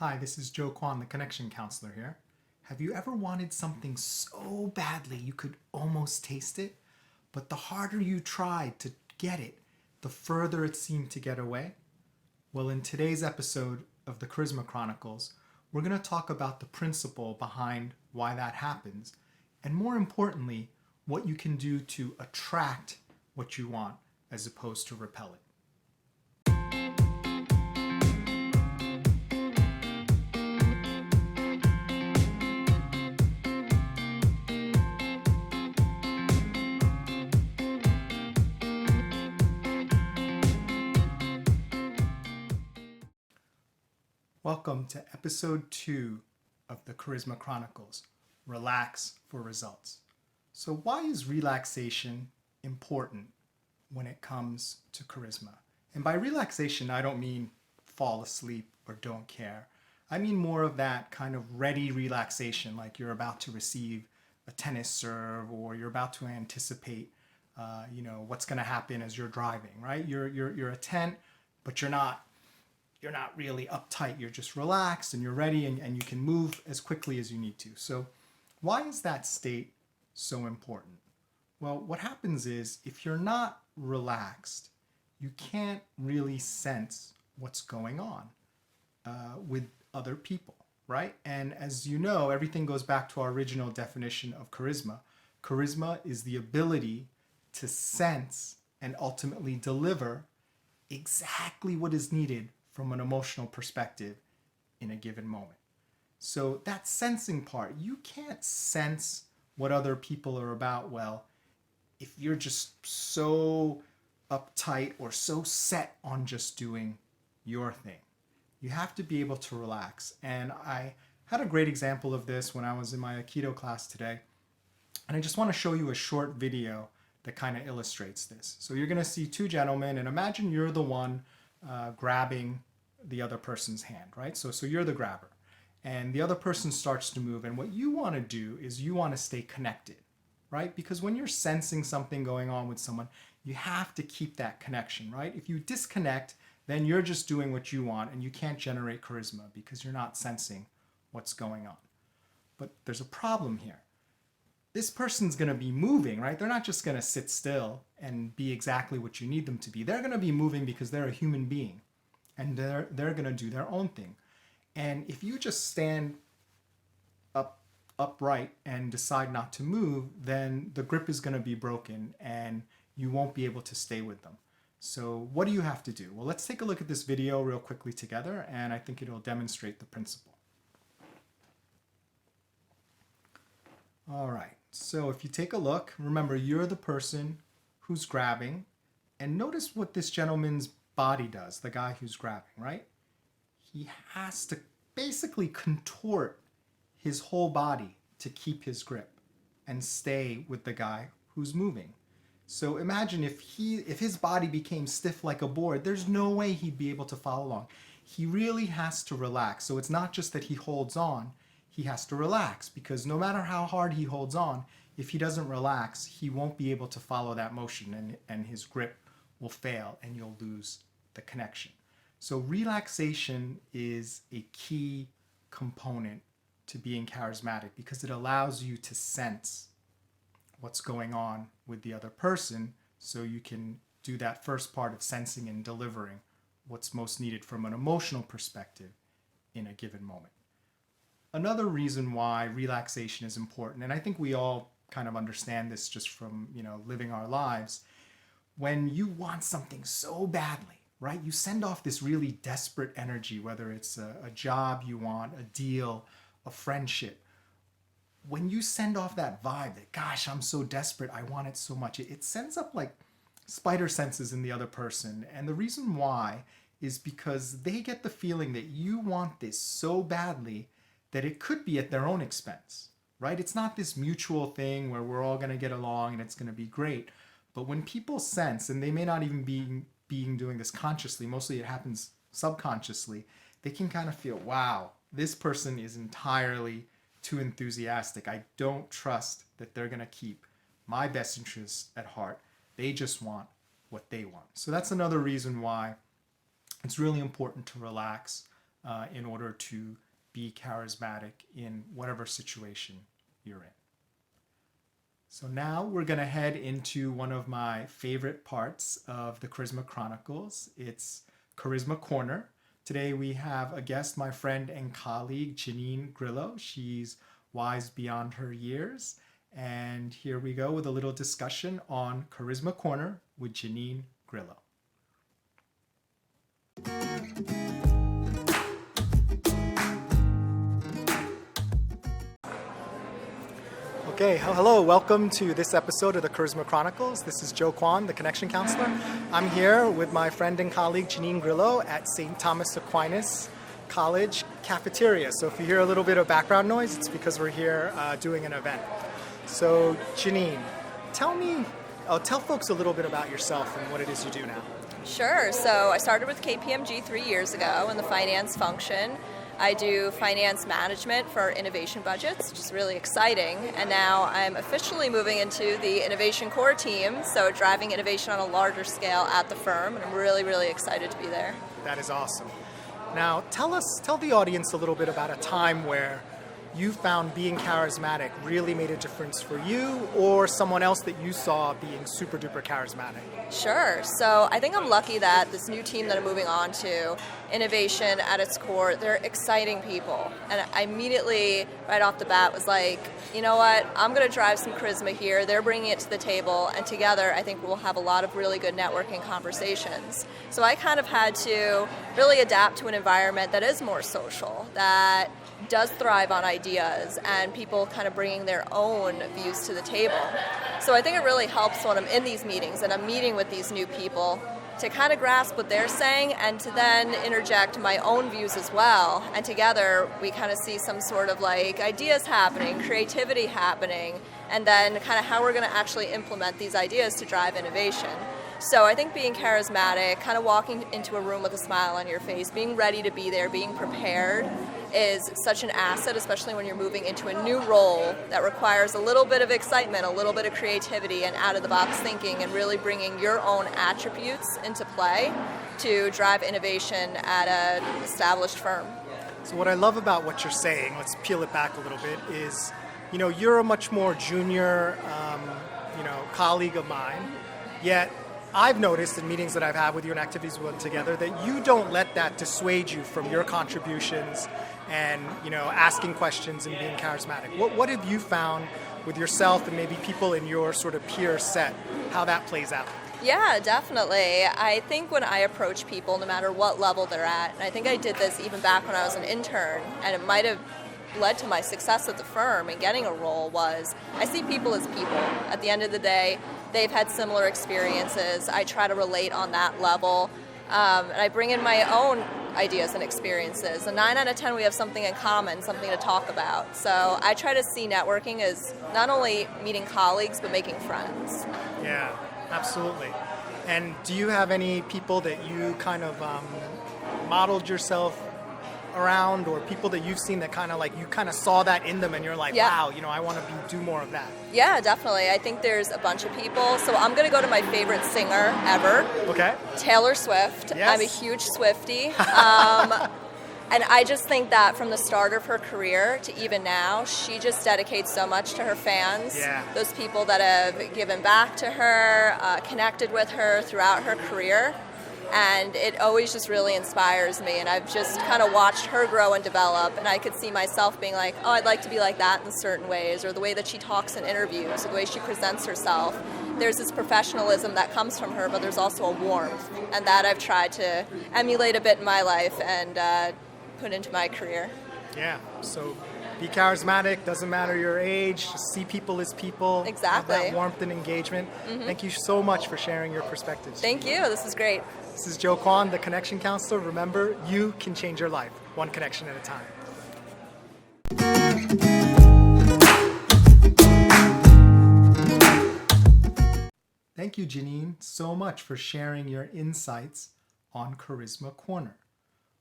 Hi, this is Joe Kwon, the connection counselor here. Have you ever wanted something so badly you could almost taste it, but the harder you tried to get it, the further it seemed to get away? Well, in today's episode of the Charisma Chronicles, we're going to talk about the principle behind why that happens, and more importantly, what you can do to attract what you want as opposed to repel it. Welcome to episode 2 of the Charisma Chronicles, Relax for Results. So why is relaxation important when it comes to charisma? And by relaxation, I don't mean fall asleep or don't care. I mean more of that kind of ready relaxation, like you're about to receive a tennis serve or you're about to anticipate what's going to happen as you're driving, right? You're attent, but you're not really uptight. You're just relaxed and you're ready and you can move as quickly as you need to. So why is that state so important? Well, what happens is if you're not relaxed, you can't really sense what's going on with other people, right? And as you know, everything goes back to our original definition of charisma. Charisma is the ability to sense and ultimately deliver exactly what is needed from an emotional perspective in a given moment. So that sensing part, you can't sense what other people are about well if you're just so uptight or so set on just doing your thing. You have to be able to relax. And I had a great example of this when I was in my Aikido class today. And I just want to show you a short video that kind of illustrates this. So you're going to see two gentlemen, and imagine you're the one grabbing the other person's hand, right? So you're the grabber, and the other person starts to move, and what you want to do is you want to stay connected, right? Because when you're sensing something going on with someone, you have to keep that connection, right? If you disconnect, then you're just doing what you want, and you can't generate charisma because you're not sensing what's going on. But there's a problem here. This person's going to be moving, right? They're not just going to sit still and be exactly what you need them to be. They're going to be moving because they're a human being and they're going to do their own thing. And if you just stand upright and decide not to move, then the grip is going to be broken and you won't be able to stay with them. So what do you have to do? Well, let's take a look at this video real quickly together, and I think it'll demonstrate the principle. All right, so if you take a look, remember you're the person who's grabbing, and notice what this gentleman's body does, the guy who's grabbing, right? He has to basically contort his whole body to keep his grip and stay with the guy who's moving. So imagine if his body became stiff like a board, there's no way he'd be able to follow along. He really has to relax. So it's not just that he holds on, he has to relax, because no matter how hard he holds on, if he doesn't relax, he won't be able to follow that motion, and his grip will fail and you'll lose the connection. So relaxation is a key component to being charismatic because it allows you to sense what's going on with the other person, so you can do that first part of sensing and delivering what's most needed from an emotional perspective in a given moment. Another reason why relaxation is important, and I think we all kind of understand this just from living our lives, when you want something so badly, right? You send off this really desperate energy, whether it's a job you want, a deal, a friendship. When you send off that vibe that, gosh, I'm so desperate, I want it so much, it sends up like spider senses in the other person. And the reason why is because they get the feeling that you want this so badly that it could be at their own expense, right? It's not this mutual thing where we're all going to get along and it's going to be great. But when people sense, and they may not even be doing this consciously, mostly it happens subconsciously, they can kind of feel, wow, this person is entirely too enthusiastic. I don't trust that they're going to keep my best interests at heart. They just want what they want. So that's another reason why it's really important to relax in order to be charismatic in whatever situation you're in. So now we're going to head into one of my favorite parts of the Charisma Chronicles. It's Charisma Corner. Today we have a guest, my friend and colleague, Janine Grillo. She's wise beyond her years. And here we go with a little discussion on Charisma Corner with Janine Grillo. Okay, hello, welcome to this episode of the Charisma Chronicles. This is Kwon, the Connection Counselor. I'm here with my friend and colleague Janine Grillo at St. Thomas Aquinas College cafeteria. So if you hear a little bit of background noise, it's because we're here doing an event. So Janine, tell folks a little bit about yourself and what it is you do now. Sure. So I started with KPMG 3 years ago in the finance function. I do finance management for innovation budgets, which is really exciting. And now I'm officially moving into the innovation core team, so driving innovation on a larger scale at the firm. And I'm really, really excited to be there. That is awesome. Now, tell the audience a little bit about a time where you found being charismatic really made a difference for you or someone else that you saw being super duper charismatic. Sure. So I think I'm lucky that this new team that I'm moving on to, innovation at its core, they're exciting people. And I immediately, right off the bat, was like, you know what, I'm going to drive some charisma here. They're bringing it to the table. And together, I think we'll have a lot of really good networking conversations. So I kind of had to really adapt to an environment that is more social, that does thrive on ideas and people kind of bringing their own views to the table. So I think it really helps when I'm in these meetings and I'm meeting with these new people to kind of grasp what they're saying and to then interject my own views as well. And together we kind of see some sort of like ideas happening, creativity happening, and then kind of how we're going to actually implement these ideas to drive innovation. So I think being charismatic, kind of walking into a room with a smile on your face, being ready to be there, being prepared is such an asset, especially when you're moving into a new role that requires a little bit of excitement, a little bit of creativity and out-of-the-box thinking and really bringing your own attributes into play to drive innovation at an established firm. So what I love about what you're saying, let's peel it back a little bit, is you're a much more junior colleague of mine, yet I've noticed in meetings that I've had with you and activities we've done together that you don't let that dissuade you from your contributions and asking questions and being charismatic. What have you found with yourself and maybe people in your sort of peer set, how that plays out? Yeah, definitely. I think when I approach people, no matter what level they're at, and I think I did this even back when I was an intern, and it might have led to my success at the firm and getting a role, was I see people as people. At the end of the day, they've had similar experiences. I try to relate on that level. And I bring in my own ideas and experiences. And 9 out of 10, we have something in common, something to talk about. So I try to see networking as not only meeting colleagues, but making friends. Yeah, absolutely. And do you have any people that you kind of modeled yourself around, or people that you've seen that kind of like you kind of saw that in them and you're like, wow, I want to do more of that? Yeah, definitely. I think there's a bunch of people. So I'm going to go to my favorite singer ever. Okay. Taylor Swift. Yes. I'm a huge Swiftie. And I just think that from the start of her career to even now, she just dedicates so much to her fans. Yeah. Those people that have given back to her, connected with her throughout her career. And it always just really inspires me, and I've just kind of watched her grow and develop, and I could see myself being like, oh, I'd like to be like that in certain ways, or the way that she talks in interviews, or the way she presents herself. There's this professionalism that comes from her, but there's also a warmth, and that I've tried to emulate a bit in my life and put into my career. Yeah, so be charismatic, doesn't matter your age, just see people as people. Exactly. Have that warmth and engagement. Mm-hmm. Thank you so much for sharing your perspectives. Thank you, this is great. This is Kwon, the Connection Counselor. Remember, you can change your life, one connection at a time. Thank you, Janine, so much for sharing your insights on Charisma Corner.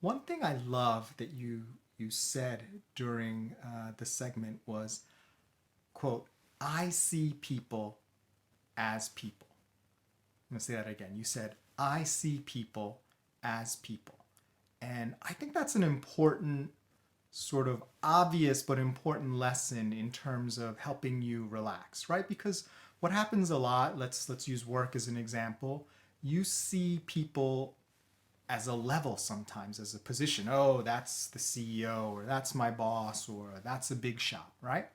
One thing I love that you said during the segment was, quote, I see people as people. I'm going to say that again. You said, I see people as people. And I think that's an important, sort of obvious but important lesson in terms of helping you relax, right? Because what happens a lot, let's use work as an example. You see people as a level sometimes, as a position. Oh, that's the CEO, or that's my boss, or that's a big shot, right?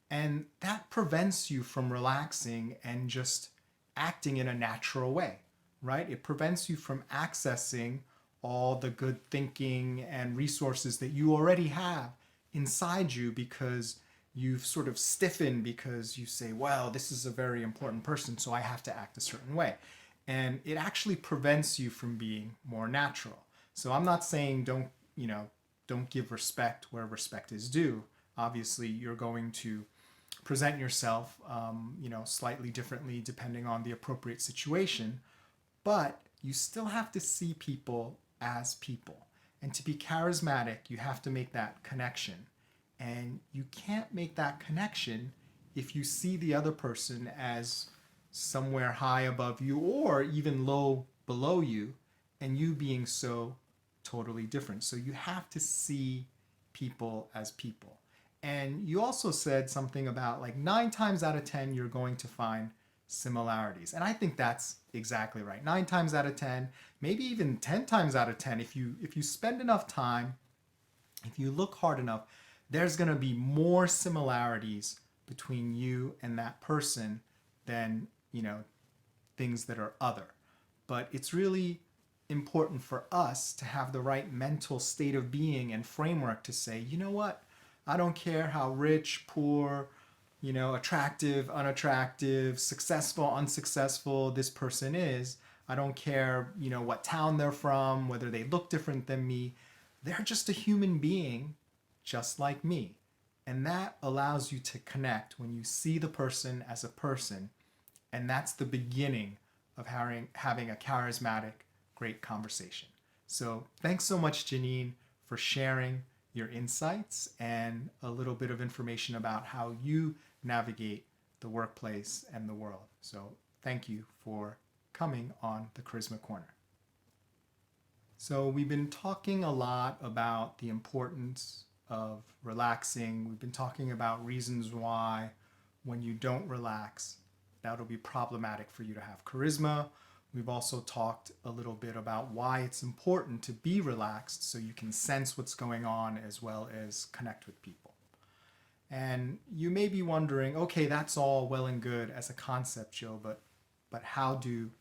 And that prevents you from relaxing and just acting in a natural way, right? It prevents you from accessing all the good thinking and resources that you already have inside you, because you've sort of stiffened because you say, well, this is a very important person, so I have to act a certain way. And it actually prevents you from being more natural. So I'm not saying don't give respect where respect is due. Obviously, you're going to present yourself, slightly differently depending on the appropriate situation, but you still have to see people as people. And to be charismatic, you have to make that connection. And you can't make that connection if you see the other person as somewhere high above you or even low below you, and you being so totally different. So you have to see people as people. And you also said something about like 9 times out of 10, you're going to find similarities. And I think that's exactly right. 9 times out of 10, maybe even 10 times out of 10, if you spend enough time, if you look hard enough, there's going to be more similarities between you and that person than, things that are other. But it's really important for us to have the right mental state of being and framework to say, you know what? I don't care how rich, poor, attractive, unattractive, successful, unsuccessful this person is. I don't care, what town they're from, whether they look different than me. They're just a human being, just like me. And that allows you to connect when you see the person as a person. And that's the beginning of having a charismatic, great conversation. So thanks so much, Janine, for sharing your insights and a little bit of information about how you navigate the workplace and the world. So thank you for coming on the Charisma Corner. So we've been talking a lot about the importance of relaxing. We've been talking about reasons why when you don't relax, that'll be problematic for you to have charisma. We've also talked a little bit about why it's important to be relaxed so you can sense what's going on as well as connect with people. And you may be wondering, okay, that's all well and good as a concept, Joe, but how do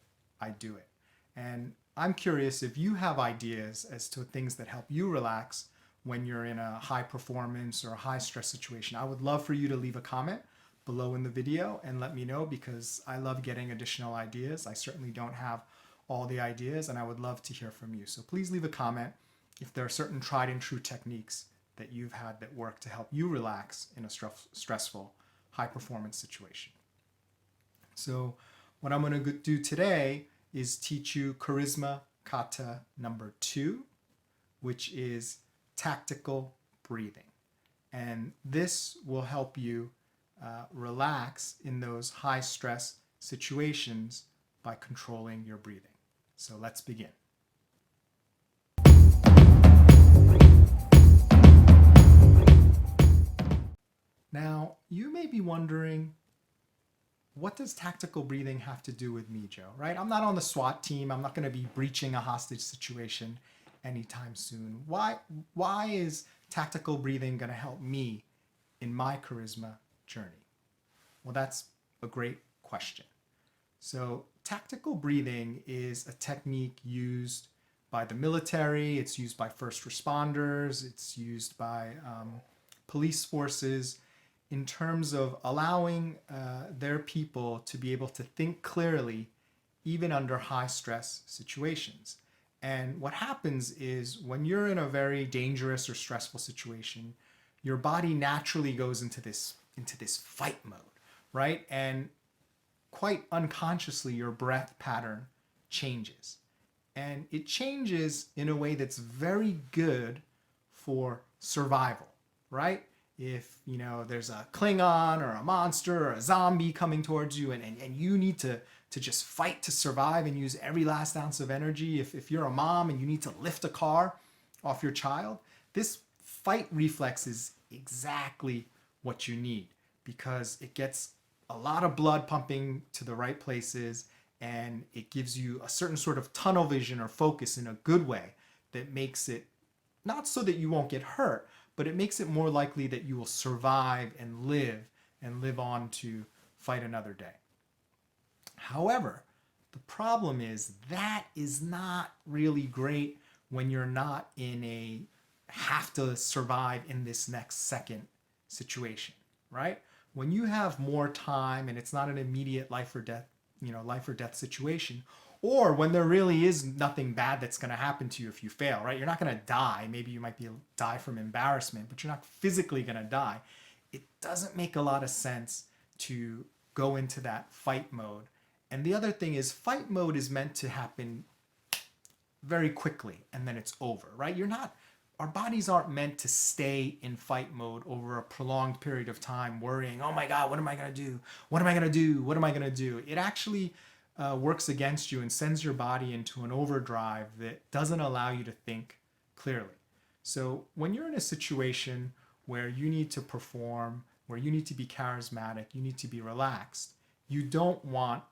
I do it? And I'm curious if you have ideas as to things that help you relax when you're in a high performance or a high stress situation. I would love for you to leave a comment below in the video and let me know, because I love getting additional ideas. I certainly don't have all the ideas, and I would love to hear from you. So please leave a comment if there are certain tried and true techniques that you've had that work to help you relax in a stressful, high performance situation. So what I'm going to do today is teach you charisma kata number 2, which is tactical breathing. And this will help you relax in those high stress situations by controlling your breathing. So let's begin. Now, you may be wondering, what does tactical breathing have to do with me, Joe? Right? I'm not on the SWAT team. I'm not going to be breaching a hostage situation anytime soon. Why is tactical breathing going to help me in my charisma journey? Well, that's a great question. So tactical breathing is a technique used by the military. It's used by first responders. It's used by police forces in terms of allowing their people to be able to think clearly even under high stress situations. And what happens is when you're in a very dangerous or stressful situation, your body naturally goes into this fight mode, right? And quite unconsciously, your breath pattern changes. And it changes in a way that's very good for survival, right? If, there's a Klingon or a monster or a zombie coming towards you and you need to just fight to survive and use every last ounce of energy. If you're a mom and you need to lift a car, off your child, this fight reflex is exactly what you need, because it gets a lot of blood pumping to the right places, and it gives you a certain sort of tunnel vision or focus in a good way that makes it not so that you won't get hurt, but it makes it more likely that you will survive and live on to fight another day. However, the problem is that is not really great when you're not in a have to survive in this next second situation, right? When you have more time and it's not an immediate life or death situation, or when there really is nothing bad that's going to happen to you if you fail, right? You're not going to die. Maybe you might die from embarrassment, but you're not physically going to die. It doesn't make a lot of sense to go into that fight mode. And the other thing is, fight mode is meant to happen very quickly and then it's over, right? Our bodies aren't meant to stay in fight mode over a prolonged period of time worrying, oh my God, what am I going to do? What am I going to do? What am I going to do? It actually works against you and sends your body into an overdrive that doesn't allow you to think clearly. So when you're in a situation where you need to perform, where you need to be charismatic, you need to be relaxed, you don't want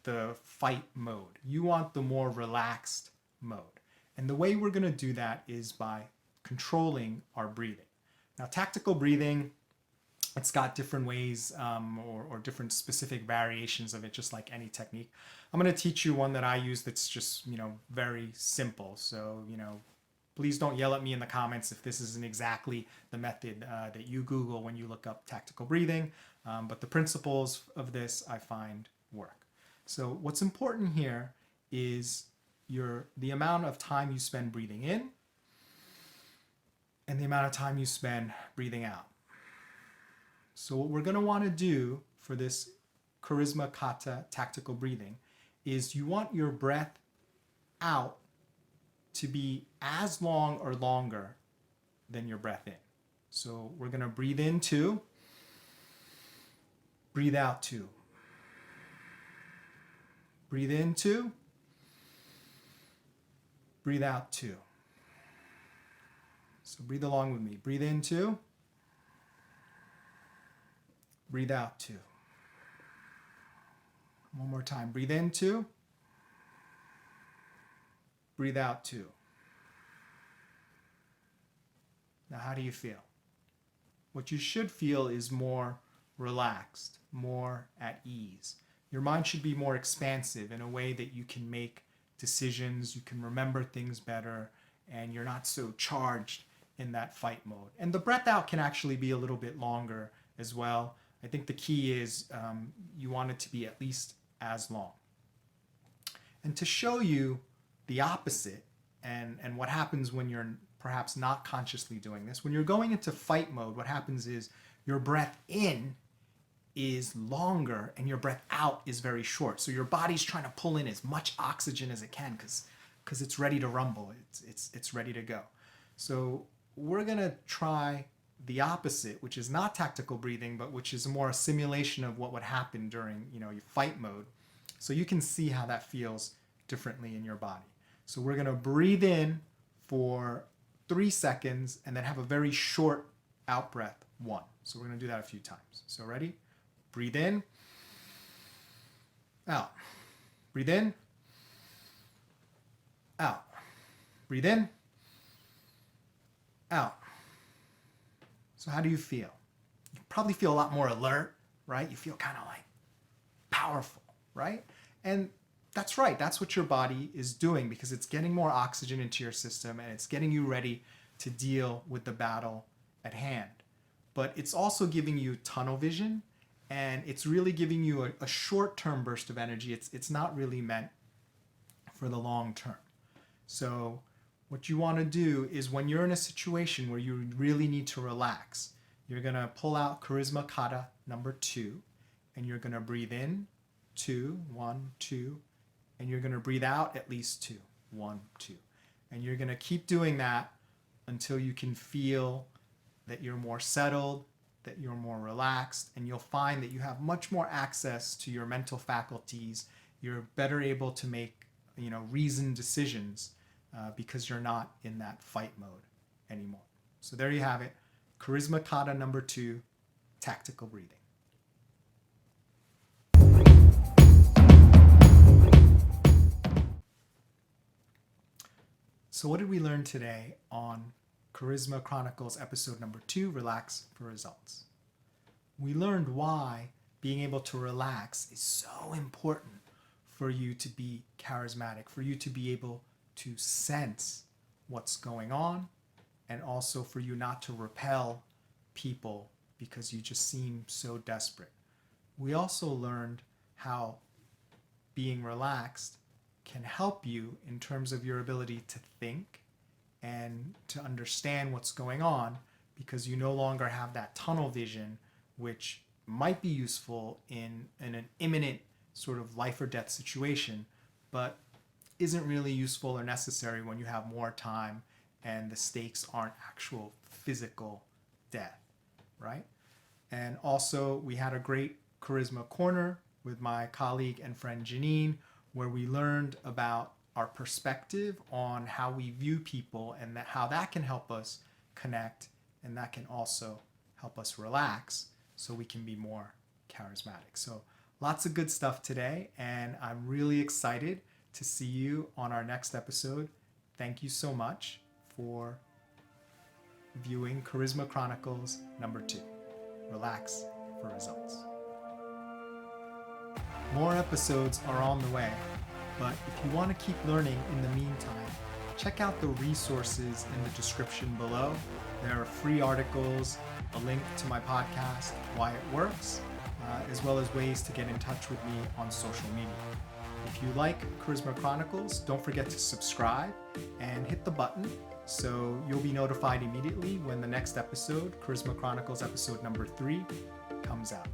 the fight mode. You want the more relaxed mode. And the way we're going to do that is by controlling our breathing. Now, tactical breathing, it's got different ways or different specific variations of it, just like any technique. I'm going to teach you one that I use that's just, very simple. So, please don't yell at me in the comments if this isn't exactly the method that you Google when you look up tactical breathing. But the principles of this I find work. So what's important here is the amount of time you spend breathing in and the amount of time you spend breathing out. So what we're going to want to do for this charisma kata tactical breathing is you want your breath out to be as long or longer than your breath in. So we're going to breathe in 2, breathe out 2. Breathe in 2, breathe out 2. So breathe along with me. Breathe in 2, breathe out 2. One more time. Breathe in 2, breathe out 2. Now, how do you feel? What you should feel is more relaxed, more at ease. Your mind should be more expansive in a way that you can make decisions, you can remember things better, and you're not so charged in that fight mode. And the breath out can actually be a little bit longer as well. I think the key is you want it to be at least as long. And to show you the opposite and what happens when you're perhaps not consciously doing this, when you're going into fight mode, what happens is your breath in is longer and your breath out is very short. So your body's trying to pull in as much oxygen as it can because it's ready to rumble. It's ready to go. So we're going to try the opposite, which is not tactical breathing, but which is more a simulation of what would happen during, your fight mode. So you can see how that feels differently in your body. So we're going to breathe in for 3 seconds and then have a very short out breath, 1. So we're going to do that a few times. So ready? Breathe in, out. Breathe in, out. Breathe in, out. So how do you feel? You probably feel a lot more alert, right? You feel kind of like powerful, right? And that's right. That's what your body is doing because it's getting more oxygen into your system and it's getting you ready to deal with the battle at hand. But it's also giving you tunnel vision. And it's really giving you a short-term burst of energy. It's not really meant for the long term. So what you want to do is when you're in a situation where you really need to relax, you're going to pull out charisma kata number 2, and you're going to breathe in 2, 1, 2, and you're going to breathe out at least 2, 1, 2. And you're going to keep doing that until you can feel that you're more settled, that you're more relaxed, and you'll find that you have much more access to your mental faculties. You're better able to make, reasoned decisions because you're not in that fight mode anymore. So there you have it. Charisma Kata number 2, tactical breathing. So what did we learn today on Charisma Chronicles episode number 2, Relax for Results? We learned why being able to relax is so important for you to be charismatic, for you to be able to sense what's going on, and also for you not to repel people because you just seem so desperate. We also learned how being relaxed can help you in terms of your ability to think and to understand what's going on, because you no longer have that tunnel vision, which might be useful in an imminent sort of life or death situation, but isn't really useful or necessary when you have more time and the stakes aren't actual physical death, right? And also, we had a great Charisma Corner with my colleague and friend Janine, where we learned about our perspective on how we view people and how that can help us connect, and that can also help us relax so we can be more charismatic. So lots of good stuff today, and I'm really excited to see you on our next episode. Thank you so much for viewing Charisma Chronicles number 2, Relax for Results. More episodes are on the way, but if you want to keep learning in the meantime, check out the resources in the description below. There are free articles, a link to my podcast, Why It Works, as well as ways to get in touch with me on social media. If you like Charisma Chronicles, don't forget to subscribe and hit the button so you'll be notified immediately when the next episode, Charisma Chronicles episode number 3, comes out.